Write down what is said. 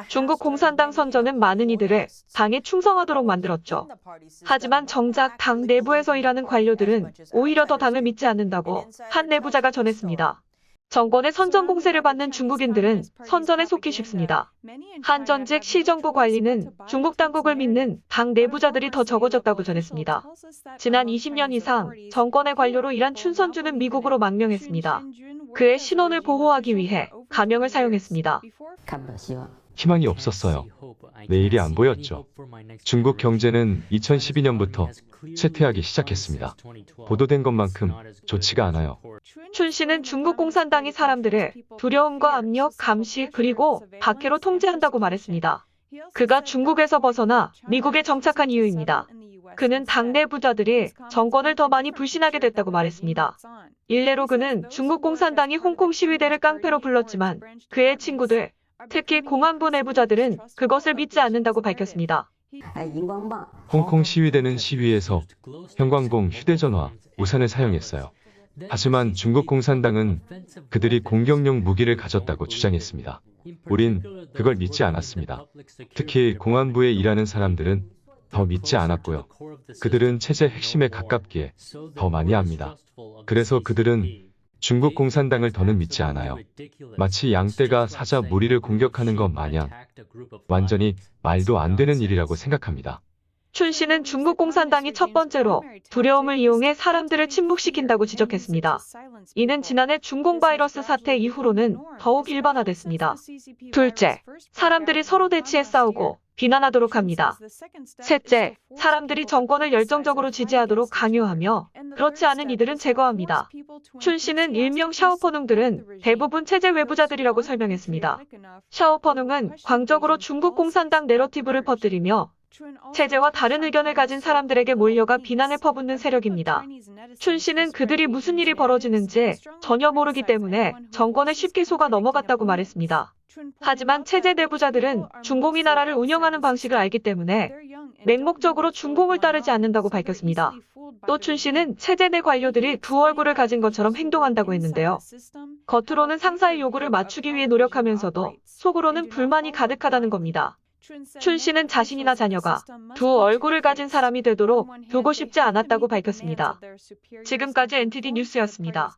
중국 공산당 선전은 많은 이들을 당에 충성하도록 만들었죠. 하지만 정작 당 내부에서 일하는 관료들은 오히려 더 당을 믿지 않는다고 한 내부자가 전했습니다. 정권의 선전 공세를 받는 중국인들은 선전에 속기 쉽습니다. 한 전직 시정부 관리는 중국 당국을 믿는 당 내부자들이 더 적어졌다고 전했습니다. 지난 20년 이상 정권의 관료로 일한 춘선주는 미국으로 망명했습니다. 그의 신원을 보호하기 위해 가명을 사용했습니다. 희망이 없었어요. 내일이 안 보였죠. 중국 경제는 2012년부터 쇠퇴하기 시작했습니다. 보도된 것만큼 좋지가 않아요. 춘 씨는 중국 공산당이 사람들을 두려움과 압력, 감시, 그리고 박해로 통제한다고 말했습니다. 그가 중국에서 벗어나 미국에 정착한 이유입니다. 그는 당내 부자들이 정권을 더 많이 불신하게 됐다고 말했습니다. 일례로 그는 중국 공산당이 홍콩 시위대를 깡패로 불렀지만 그의 친구들, 특히 공안부 내부자들은 그것을 믿지 않는다고 밝혔습니다. 홍콩 시위대는 시위에서 형광봉, 휴대전화, 우산을 사용했어요. 하지만 중국 공산당은 그들이 공격용 무기를 가졌다고 주장했습니다. 우린 그걸 믿지 않았습니다. 특히 공안부에 일하는 사람들은 더 믿지 않았고요. 그들은 체제 핵심에 가깝기에 더 많이 합니다. 그래서 그들은 중국 공산당을 더는 믿지 않아요. 마치 양떼가 사자 무리를 공격하는 것 마냥 완전히 말도 안 되는 일이라고 생각합니다. 춘 씨는 중국 공산당이 첫 번째로 두려움을 이용해 사람들을 침묵시킨다고 지적했습니다. 이는 지난해 중공 바이러스 사태 이후로는 더욱 일반화됐습니다. 둘째, 사람들이 서로 대치해 싸우고 비난하도록 합니다. 셋째, 사람들이 정권을 열정적으로 지지하도록 강요하며 그렇지 않은 이들은 제거합니다. 춘 씨는 일명 샤오퍼농들은 대부분 체제 외부자들이라고 설명했습니다. 샤오퍼농은 광적으로 중국 공산당 내러티브를 퍼뜨리며 체제와 다른 의견을 가진 사람들에게 몰려가 비난을 퍼붓는 세력입니다. 춘 씨는 그들이 무슨 일이 벌어지는지 전혀 모르기 때문에 정권에 쉽게 속아 넘어갔다고 말했습니다. 하지만 체제 내부자들은 중공이 나라를 운영하는 방식을 알기 때문에 맹목적으로 중공을 따르지 않는다고 밝혔습니다. 또 춘 씨는 체제 내 관료들이 두 얼굴을 가진 것처럼 행동한다고 했는데요. 겉으로는 상사의 요구를 맞추기 위해 노력하면서도 속으로는 불만이 가득하다는 겁니다. 춘 씨는 자신이나 자녀가 두 얼굴을 가진 사람이 되도록 두고 싶지 않았다고 밝혔습니다. 지금까지 NTD 뉴스였습니다.